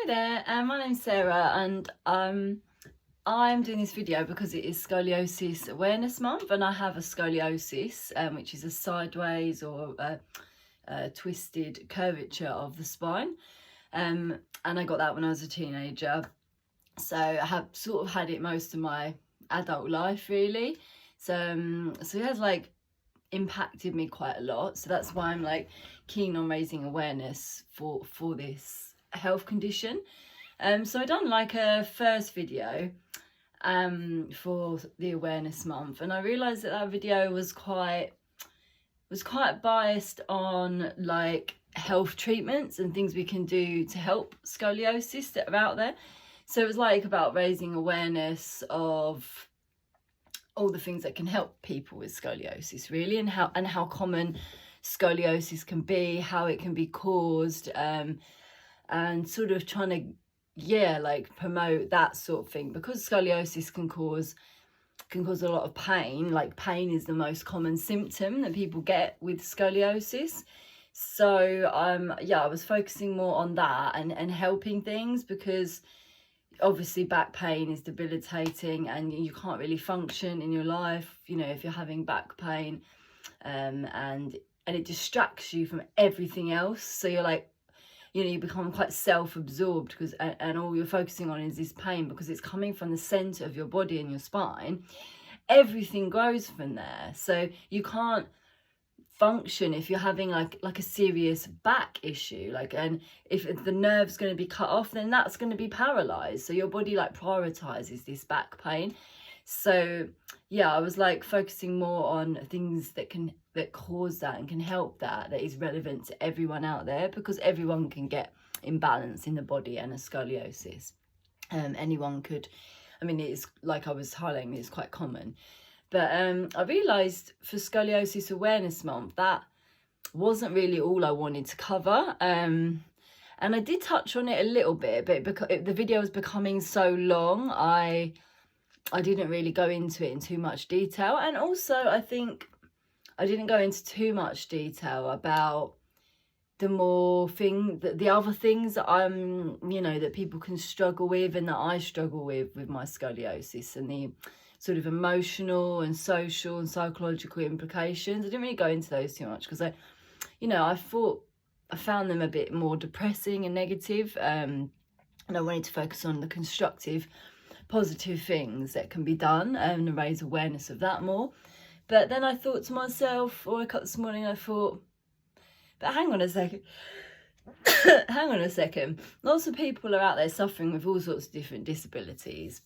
Hi there, my name's Sarah, and I'm doing this video because it is Scoliosis Awareness Month, and I have a scoliosis, which is a sideways or a twisted curvature of the spine, and I got that when I was a teenager, so I have sort of had it most of my adult life, really. So it has like impacted me quite a lot. So that's why I'm like keen on raising awareness for this health condition. So I done like a first video for the awareness month, and I realized that video was quite biased on like health treatments and things we can do to help scoliosis that are out there. So it was like about raising awareness of all the things that can help people with scoliosis, really, and how common scoliosis can be, how it can be caused, and sort of trying to like promote that sort of thing, because scoliosis can cause a lot of pain. Like, pain is the most common symptom that people get with scoliosis. So I was focusing more on that and helping things, because obviously back pain is debilitating and you can't really function in your life, you know, if you're having back pain, and it distracts you from everything else. So you're like, you know, you become quite self-absorbed, because and all you're focusing on is this pain, because it's coming from the center of your body and your spine. Everything grows from there, so you can't function if you're having like a serious back issue, like, and if the nerve's going to be cut off, then that's going to be paralyzed. So your body like prioritizes this back pain. So yeah, I was like focusing more on things that cause that and can help that is relevant to everyone out there, because everyone can get imbalance in the body and a scoliosis. Anyone could. I mean, it's like I was highlighting, it's quite common. But I realised for Scoliosis Awareness Month, that wasn't really all I wanted to cover. And I did touch on it a little bit, but because the video was becoming so long, I didn't really go into it in too much detail. And also, I think I didn't go into too much detail about the other things that that people can struggle with, and that I struggle with my scoliosis, and the sort of emotional and social and psychological implications. I didn't really go into those too much, because I found them a bit more depressing and negative, and I wanted to focus on the constructive, positive things that can be done, and raise awareness of that more. But then I thought to myself, or I woke up this morning, I thought, but hang on a second. Hang on a second. Lots of people are out there suffering with all sorts of different disabilities,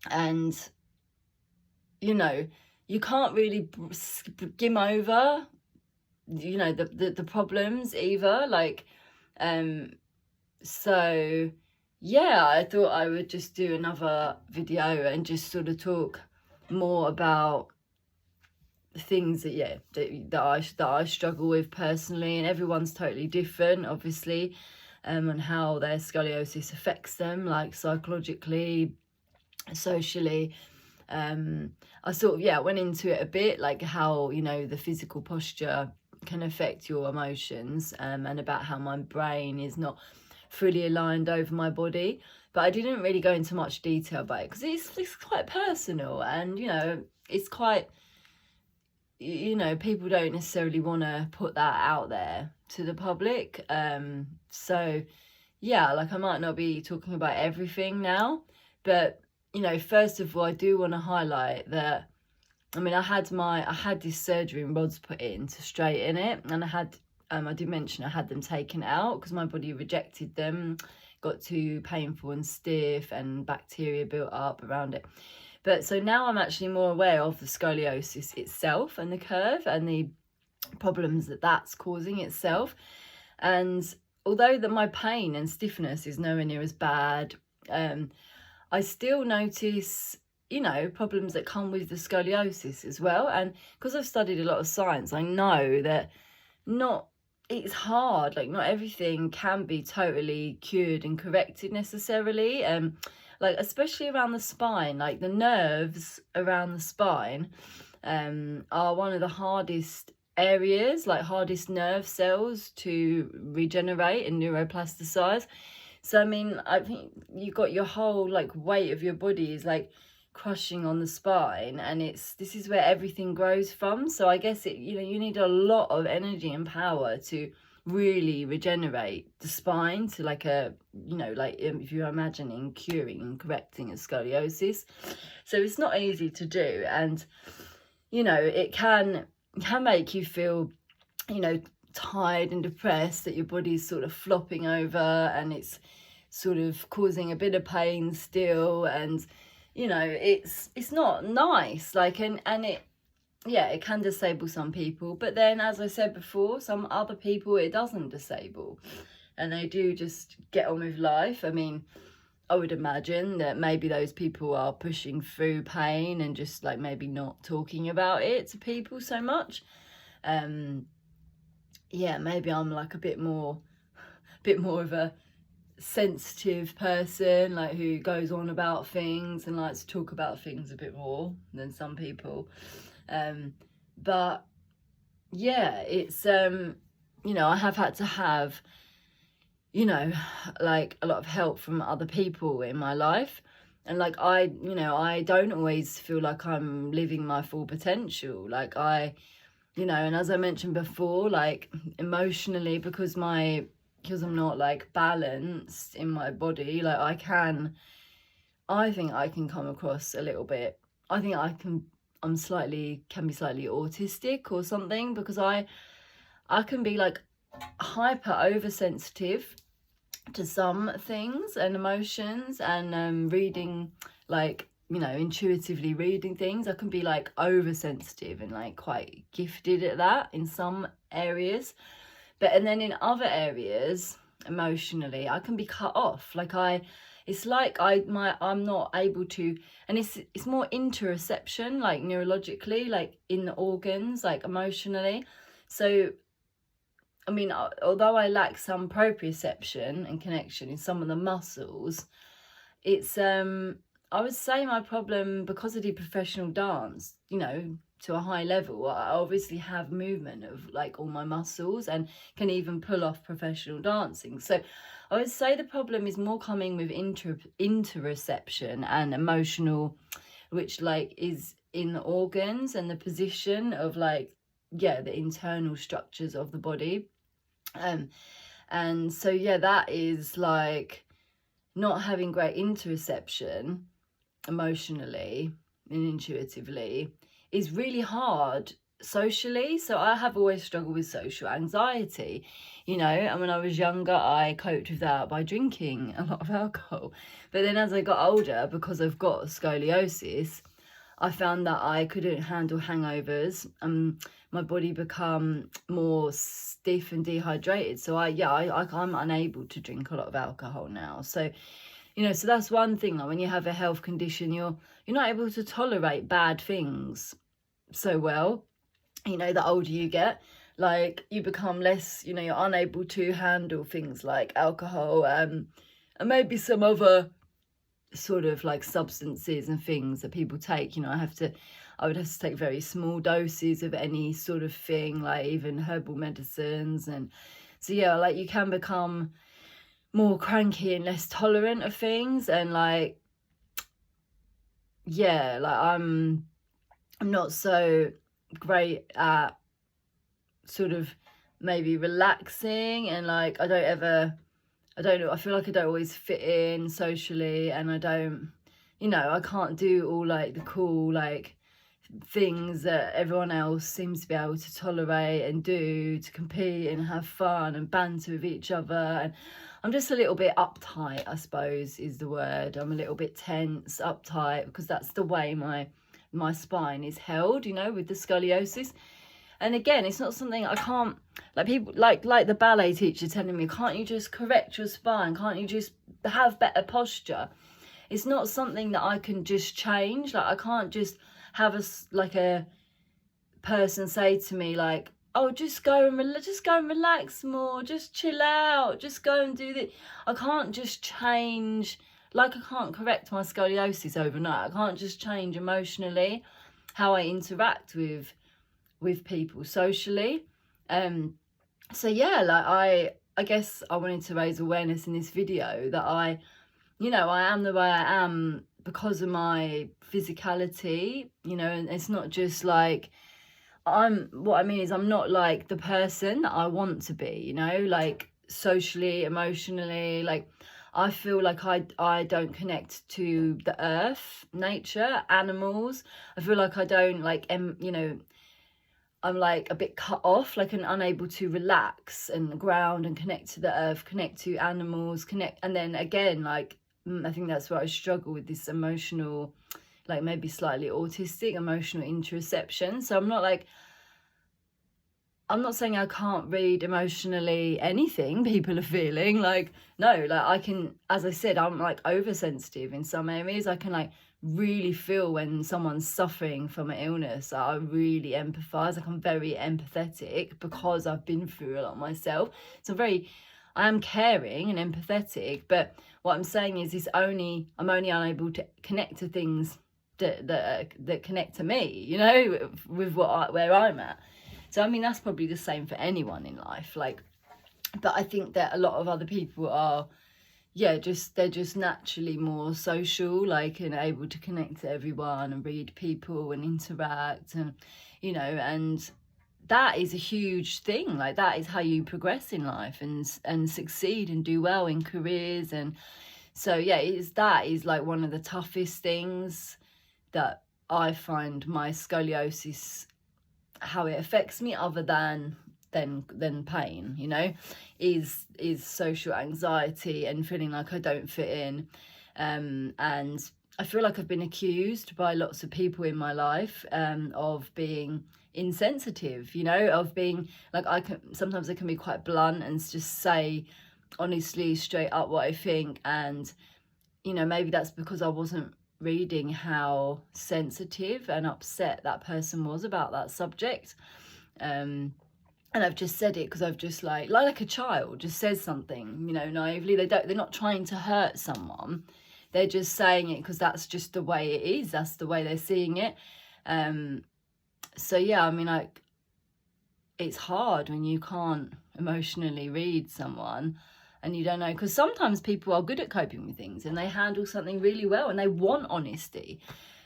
and you know, you can't really skim over, you know, the problems either. Like, so yeah, I thought I would just do another video and just sort of talk more about the things that I struggle with personally, and everyone's totally different, obviously, and how their scoliosis affects them, like psychologically, socially. I sort of went into it a bit, like how, you know, the physical posture can affect your emotions, and about how my brain is not fully aligned over my body. But I didn't really go into much detail about it, because it's quite personal, and you know, it's quite, you know, people don't necessarily want to put that out there to the public. So yeah, like, I might not be talking about everything now, but you know, first of all, I do want to highlight that, I mean, I had this surgery and rods put in to straighten it, and I did mention I had them taken out because my body rejected them, got too painful and stiff, and bacteria built up around it. But so now I'm actually more aware of the scoliosis itself, and the curve, and the problems that that's causing itself. And although that my pain and stiffness is nowhere near as bad, I still notice, you know, problems that come with the scoliosis as well. And because I've studied a lot of science, I know that it's hard, like, not everything can be totally cured and corrected necessarily. Like, especially around the spine, like the nerves around the spine are one of the hardest areas, like hardest nerve cells to regenerate and neuroplasticize. So I mean, I think you got your whole like weight of your body is like crushing on the spine, and this is where everything grows from. So I guess you need a lot of energy and power to really regenerate the spine to like like if you're imagining curing and correcting a scoliosis. So it's not easy to do, and it can make you feel tired and depressed, that your body's sort of flopping over and it's sort of causing a bit of pain still, and it's not nice, like, and it can disable some people, but then, as I said before, some other people it doesn't disable and they do just get on with life. I mean, I would imagine that maybe those people are pushing through pain and just like maybe not talking about it to people so much. Maybe I'm like a bit more of a sensitive person, like who goes on about things and likes to talk about things a bit more than some people. But yeah, it's I have had to have like a lot of help from other people in my life, and like I don't always feel like I'm living my full potential, like and as I mentioned before, like emotionally, because I'm not like balanced in my body, like I think I can come across a little bit, I think can be slightly autistic or something, because I can be like hyper oversensitive to some things and emotions, and reading, like intuitively reading things. I can be like oversensitive and like quite gifted at that in some areas, and then in other areas emotionally I can be cut off. Like I'm not able to, and it's more interoception, like neurologically, like in the organs, like emotionally. So I mean, although I lack some proprioception and connection in some of the muscles, it's I would say my problem, because I do professional dance, to a high level, I obviously have movement of like all my muscles and can even pull off professional dancing. So I would say the problem is more coming with interoception and emotional, which like is in the organs and the position of like, the internal structures of the body. And so, that is like not having great interoception emotionally and intuitively is really hard socially. So I have always struggled with social anxiety, and when I was younger I coped with that by drinking a lot of alcohol. But then as I got older, because I've got scoliosis, I found that I couldn't handle hangovers. My body become more stiff and dehydrated. So I'm unable to drink a lot of alcohol now. So so that's one thing. Like when you have a health condition, you're not able to tolerate bad things so well. The older you get, like you become less, you're unable to handle things like alcohol, and maybe some other sort of like substances and things that people take. I would have to take very small doses of any sort of thing, like even herbal medicines. And so like you can become more cranky and less tolerant of things, and like I'm not so great at sort of maybe relaxing, and like I don't know, I feel like I don't always fit in socially, and I don't I can't do all like the cool like things that everyone else seems to be able to tolerate and do to compete and have fun and banter with each other. And I'm just a little bit uptight, I suppose is the word. I'm a little bit tense, uptight, because that's the way my spine is held, with the scoliosis. And again, it's not something I can't, like people like the ballet teacher telling me, can't you just correct your spine? Can't you just have better posture? It's not something that I can just change. Like I can't just have a person say to me like, oh, just go and relax more, just chill out, just go and do this. I can't just change, like I can't correct my scoliosis overnight. I can't just change emotionally how I interact with people socially. So like I guess I wanted to raise awareness in this video that I am the way I am because of my physicality, and it's not just like what I mean is I'm not like the person that I want to be, like socially, emotionally, like I feel like I don't connect to the earth, nature, animals. I feel like I don't like, I'm like a bit cut off, like and unable to relax and ground and connect to the earth, connect to animals, and then again, like, I think that's where I struggle with this emotional, like maybe slightly autistic emotional interoception. So I'm not saying I can't read emotionally anything people are feeling. Like, no, like I can, as I said, I'm like oversensitive in some areas. I can like really feel when someone's suffering from an illness. I really empathize. Like I'm very empathetic because I've been through a lot myself. So I am caring and empathetic. But what I'm saying is I'm only unable to connect to things that connect to me, with where I'm at. So, I mean, that's probably the same for anyone in life. Like, but I think that a lot of other people are, they're just naturally more social, like, and able to connect to everyone and read people and interact and, and that is a huge thing. Like, that is how you progress in life and succeed and do well in careers. And so, that is like one of the toughest things that I find my scoliosis, how it affects me other than pain, is social anxiety and feeling like I don't fit in. And I feel like I've been accused by lots of people in my life of being insensitive, of being like, sometimes I can be quite blunt and just say honestly straight up what I think. And maybe that's because I wasn't reading how sensitive and upset that person was about that subject. And I've just said it because I've just like a child just says something, naively. They're not trying to hurt someone. They're just saying it because that's just the way it is. That's the way they're seeing it. So yeah, I mean, like, it's hard when you can't emotionally read someone and you don't know, because sometimes people are good at coping with things and they handle something really well and they want honesty,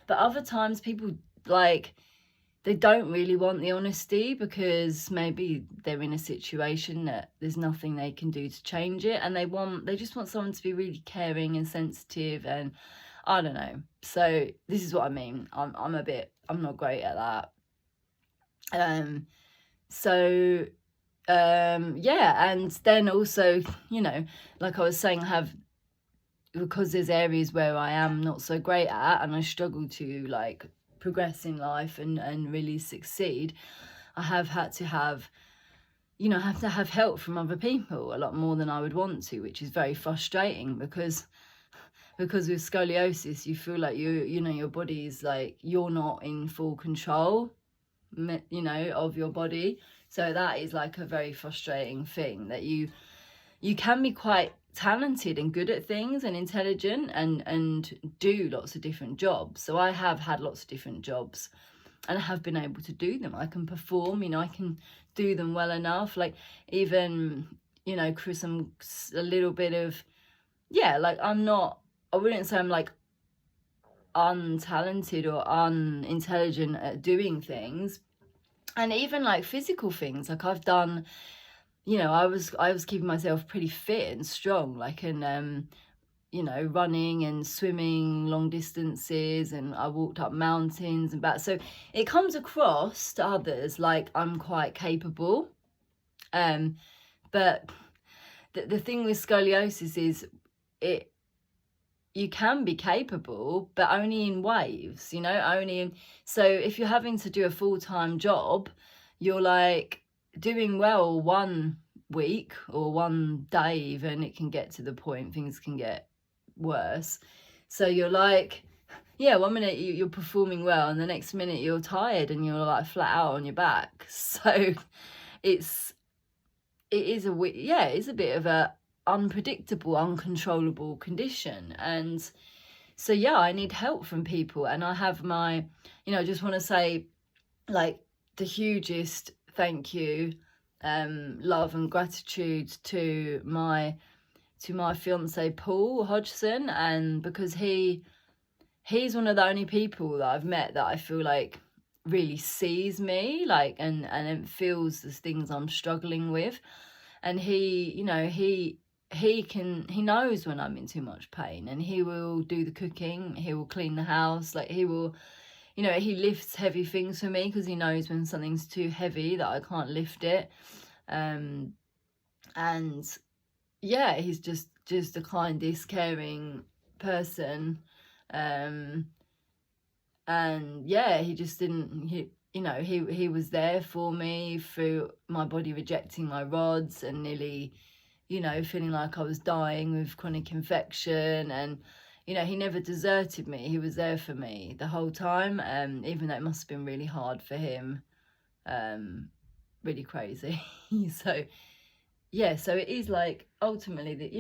but other times people, like, they don't really want the honesty because maybe they're in a situation that there's nothing they can do to change it, and they just want someone to be really caring and sensitive, and I don't know. So this is what I mean. I'm not great at that. So yeah, and then also, like I was saying, because there's areas where I am not so great at and I struggle to like progress in life and really succeed, I have had to have help from other people a lot more than I would want to, which is very frustrating because with scoliosis you feel like your body is like, you're not in full control of your body. So that is like a very frustrating thing, that you can be quite talented and good at things and intelligent and do lots of different jobs. So I have had lots of different jobs and I have been able to do them. I can perform, I can do them well enough. Like, even, Chris, I'm a little bit of, like, I wouldn't say I'm like untalented or unintelligent at doing things. And even like physical things, like I've done, I was keeping myself pretty fit and strong, like in running and swimming long distances, and I walked up mountains and back. So it comes across to others like I'm quite capable. But the thing with scoliosis is you can be capable, but only in waves, so if you're having to do a full-time job, you're like doing well one week or one day, even it can get to the point things can get worse. So you're like, 1 minute you're performing well and the next minute you're tired and you're like flat out on your back. So it is a bit of a unpredictable, uncontrollable condition. And so I need help from people, and I have my, I just want to say, like, the hugest thank you love and gratitude to my fiance Paul Hodgson, and because he's one of the only people that I've met that I feel like really sees me, like, and it feels the things I'm struggling with. And he, you know, he knows when I'm in too much pain, and he will do the cooking, he will clean the house, like he will, you know, he lifts heavy things for me because he knows when something's too heavy that I can't lift it. And yeah, he's just the kindest, caring person. And yeah, he just didn't, he was there for me through my body rejecting my rods and nearly, feeling like I was dying with chronic infection. And he never deserted me. He was there for me the whole time, even though it must have been really hard for him, really crazy. So yeah, so it is like ultimately that,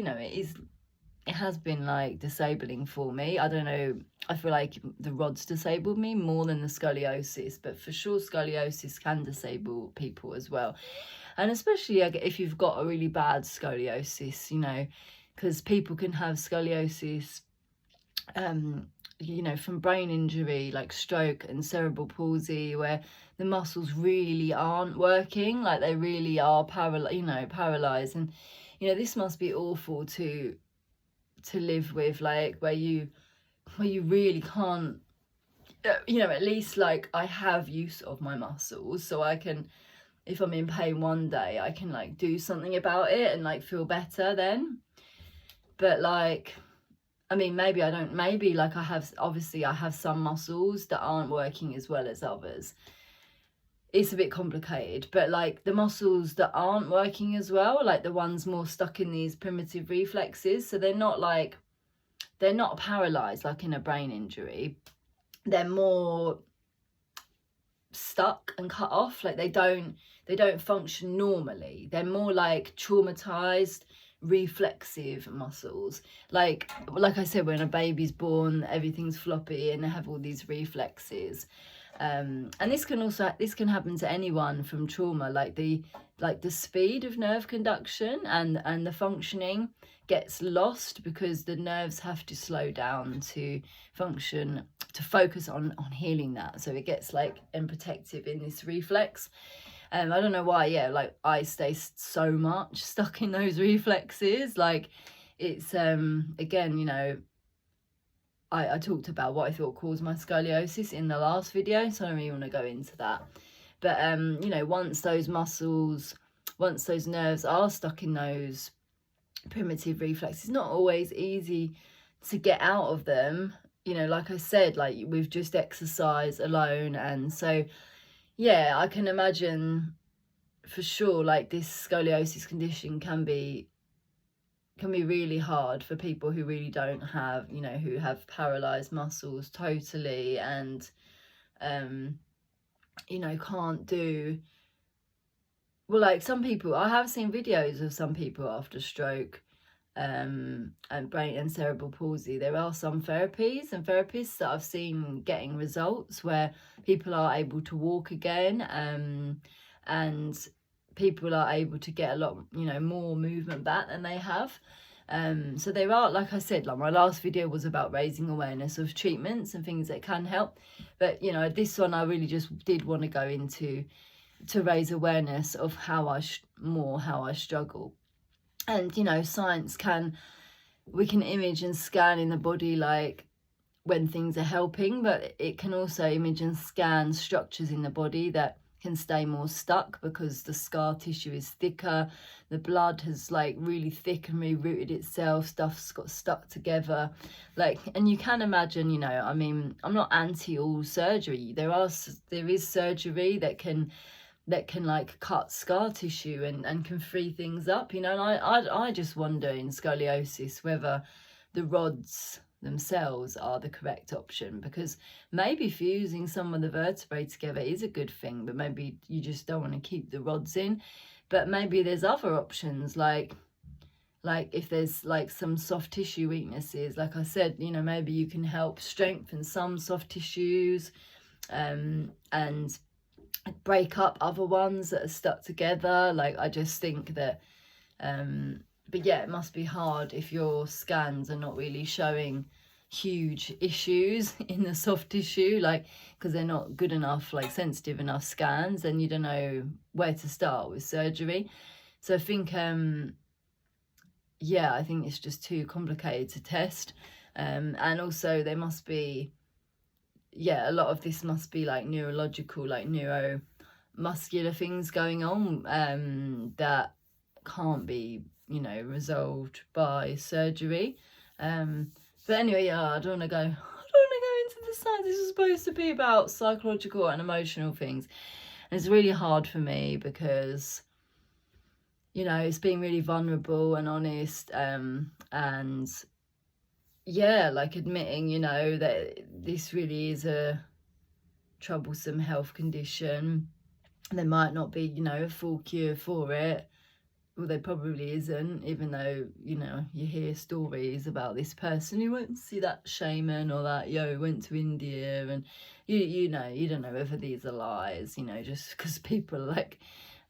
it has been like disabling for me. I don't know, I feel like the rods disabled me more than the scoliosis, but for sure scoliosis can disable people as well. And especially if you've got a really bad scoliosis, because people can have scoliosis, from brain injury like stroke and cerebral palsy, where the muscles really aren't working, like they really are paralyzed. And this must be awful to live with, like where you really can't, at least like I have use of my muscles, so I can, if I'm in pain one day, I can like do something about it and like feel better then. But like, I mean, maybe I don't, maybe like I have some muscles that aren't working as well as others. It's a bit complicated, but like the muscles that aren't working as well, like the ones more stuck in these primitive reflexes, so they're not paralyzed like in a brain injury. They're more stuck and cut off, like they don't function normally. They're more like traumatized reflexive muscles, like I said, when a baby's born, everything's floppy and they have all these reflexes. And this can happen to anyone from trauma, like the speed of nerve conduction and the functioning gets lost because the nerves have to slow down to function, to focus on healing that. So it gets like protective in this reflex. I don't know why, like I stay so much stuck in those reflexes. Like it's, again, I talked about what I thought caused my scoliosis in the last video, so I don't really want to go into that. But, once those nerves are stuck in those primitive reflexes, it's not always easy to get out of them, like I said, like with just exercise alone. And so, yeah, I can imagine for sure, like this scoliosis condition can be really hard for people who really don't have, who have paralyzed muscles totally, and can't do well. Like some people, I have seen videos of some people after stroke and brain and cerebral palsy. There are some therapists that I've seen getting results where people are able to walk again, and people are able to get a lot, more movement back than they have. So there are, like I said, like my last video was about raising awareness of treatments and things that can help. But, this one I really just did want to go into to raise awareness of how I struggle. And, science we can image and scan in the body, like when things are helping, but it can also image and scan structures in the body that can stay more stuck because the scar tissue is thicker, the blood has like really thick and rerooted itself, stuff's got stuck together, like. And you can imagine, I mean, I'm not anti all surgery. There is surgery that can like cut scar tissue and can free things up, and I just wonder in scoliosis whether the rods themselves are the correct option, because maybe fusing some of the vertebrae together is a good thing, but maybe you just don't want to keep the rods in. But maybe there's other options, like if there's like some soft tissue weaknesses, like I said, maybe you can help strengthen some soft tissues, and break up other ones that are stuck together. Like, I just think that but yeah, it must be hard if your scans are not really showing huge issues in the soft tissue, like, because they're not good enough, like sensitive enough scans, and you don't know where to start with surgery. So I think yeah, I think it's just too complicated to test. And also there must be, yeah, a lot of this must be like neurological, like neuromuscular things going on that can't be, you know, resolved by surgery. But anyway, yeah, I don't want to go into the science. This is supposed to be about psychological and emotional things, and it's really hard for me because, you know, it's being really vulnerable and honest, and yeah, like admitting, you know, that this really is a troublesome health condition. There might not be, you know, a full cure for it. Well, there probably isn't, even though, you know, you hear stories about this person who went to see that shaman, or that, went to India, and you know, you don't know whether these are lies, you know, just because people are like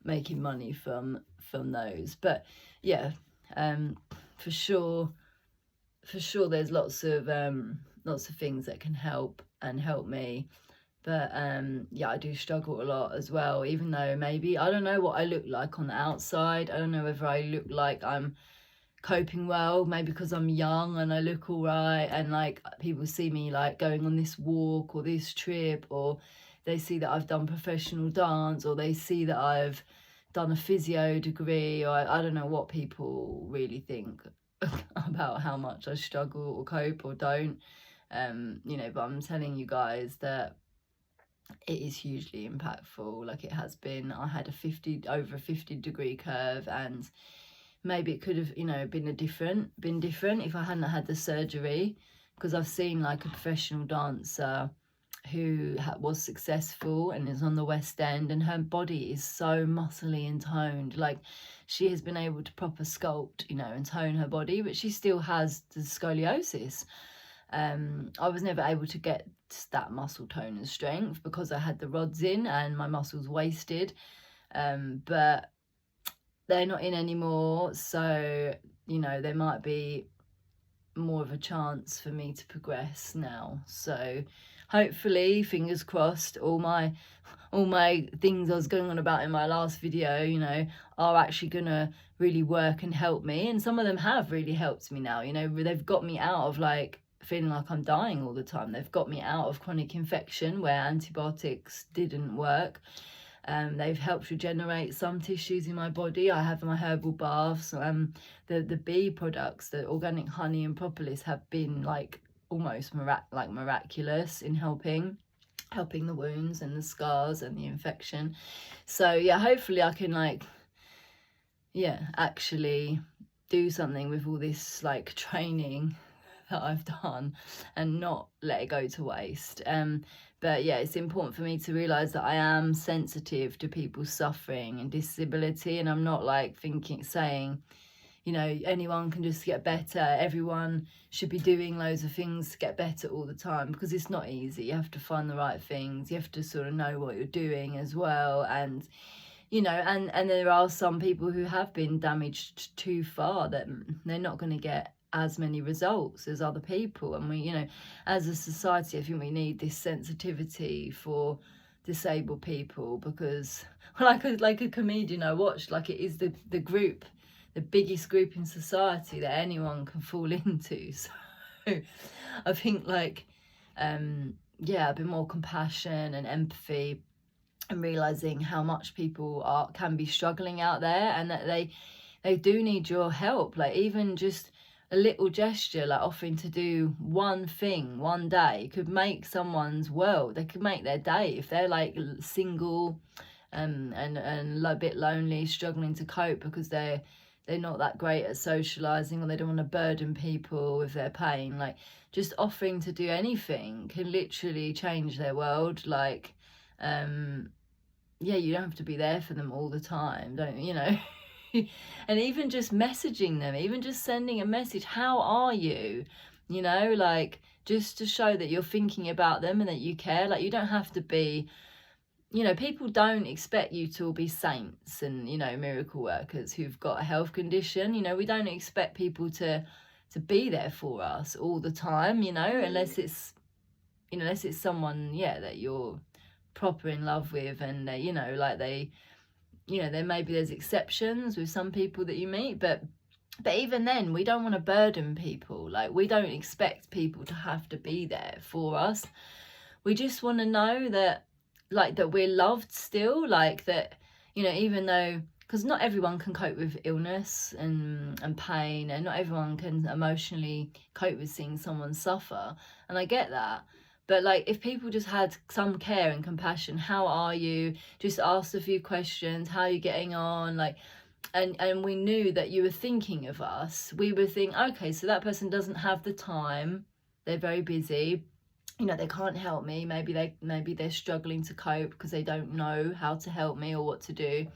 making money from those. But yeah, for sure there's lots of things that can help me. But yeah, I do struggle a lot as well, even though maybe, I don't know what I look like on the outside. I don't know whether I look like I'm coping well, maybe because I'm young and I look all right, and like people see me like going on this walk or this trip, or they see that I've done professional dance, or they see that I've done a physio degree, or I don't know what people really think about how much I struggle or cope or don't. You know, but I'm telling you guys that it is hugely impactful, like it has been. I had over a 50 degree curve, and maybe it could have, you know, been different if I hadn't had the surgery, because I've seen like a professional dancer who was successful and is on the West End, and her body is so muscly and toned. Like, she has been able to proper sculpt, you know, and tone her body, but she still has the scoliosis. I was never able to get that muscle tone and strength because I had the rods in and my muscles wasted, but they're not in anymore, so, you know, there might be more of a chance for me to progress now. So hopefully, fingers crossed, all my things I was going on about in my last video, you know, are actually gonna really work and help me. And some of them have really helped me now, you know. They've got me out of like feeling like I'm dying all the time. They've got me out of chronic infection where antibiotics didn't work. They've helped regenerate some tissues in my body. I have my herbal baths. The bee products, the organic honey and propolis, have been like almost miraculous in helping the wounds and the scars and the infection. So yeah, hopefully I can like, yeah, actually do something with all this like training that I've done and not let it go to waste. But yeah, it's important for me to realize that I am sensitive to people's suffering and disability, and I'm not like saying, you know, anyone can just get better, everyone should be doing loads of things to get better all the time, because it's not easy. You have to find the right things, you have to sort of know what you're doing as well. And you know, and there are some people who have been damaged too far that they're not going to get as many results as other people. And we, you know, as a society, I think we need this sensitivity for disabled people, because like a comedian I watched, like, it is the group, the biggest group in society that anyone can fall into. So I think like yeah, a bit more compassion and empathy, and realizing how much people can be struggling out there, and that they do need your help. Like, even just a little gesture, like offering to do one thing one day, could make someone's world. They could make their day if they're like single and a bit lonely, struggling to cope because they're not that great at socializing, or they don't want to burden people with their pain. Like, just offering to do anything can literally change their world. Like, yeah, you don't have to be there for them all the time, don't you know? And even just messaging them, even just sending a message, how are you, you know, like, just to show that you're thinking about them and that you care. Like, you don't have to be, you know, people don't expect you to all be saints and, you know, miracle workers who've got a health condition. You know, we don't expect people to be there for us all the time, you know, unless it's, you know, unless it's someone, yeah, that you're proper in love with, and they, you know, like they, you know, there's exceptions with some people that you meet, but even then, we don't want to burden people. Like, we don't expect people to have to be there for us. We just want to know that, like, that we're loved still, like that, you know, even though, because not everyone can cope with illness and pain, and not everyone can emotionally cope with seeing someone suffer, and I get that. But like, if people just had some care and compassion, how are you? Just ask a few questions, how are you getting on? Like, and we knew that you were thinking of us. We would think, okay, so that person doesn't have the time. They're very busy. You know, they can't help me. Maybe they're struggling to cope because they don't know how to help me or what to do.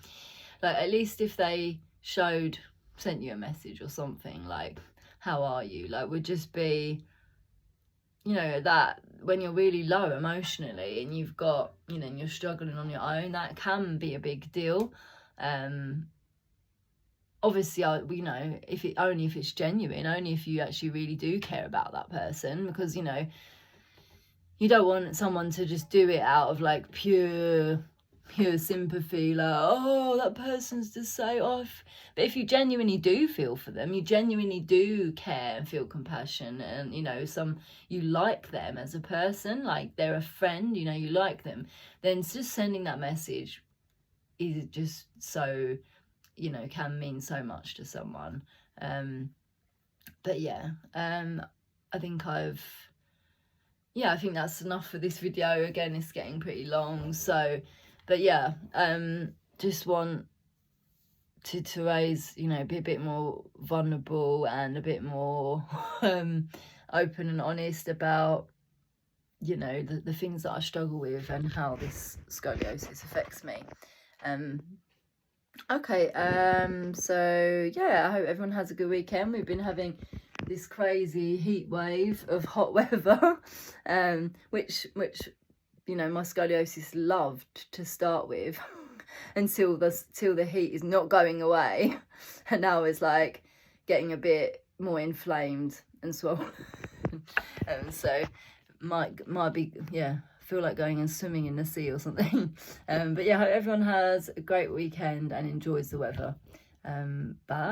Like, at least if they sent you a message or something, like, how are you? Like, would just be, you know, that when you're really low emotionally and you've got, you know, and you're struggling on your own, that can be a big deal. Obviously, you know, if it's genuine, only if you actually really do care about that person, because, you know, you don't want someone to just do it out of like pure sympathy, like, oh, that person's just so off. But if you genuinely do feel for them, you genuinely do care and feel compassion, and, you know, you like them as a person, like they're a friend, you know, you like them, then just sending that message is just so, you know, can mean so much to someone. But yeah, I think that's enough for this video. Again, it's getting pretty long, so, but yeah, just want to raise, you know, be a bit more vulnerable and a bit more open and honest about, you know, the things that I struggle with and how this scoliosis affects me. Okay, so yeah, I hope everyone has a good weekend. We've been having this crazy heat wave of hot weather, which you know, my scoliosis loved to start with until the heat is not going away, and now it's like getting a bit more inflamed and swollen. So might be, yeah, feel like going and swimming in the sea or something. But yeah, I hope everyone has a great weekend and enjoys the weather. Bye.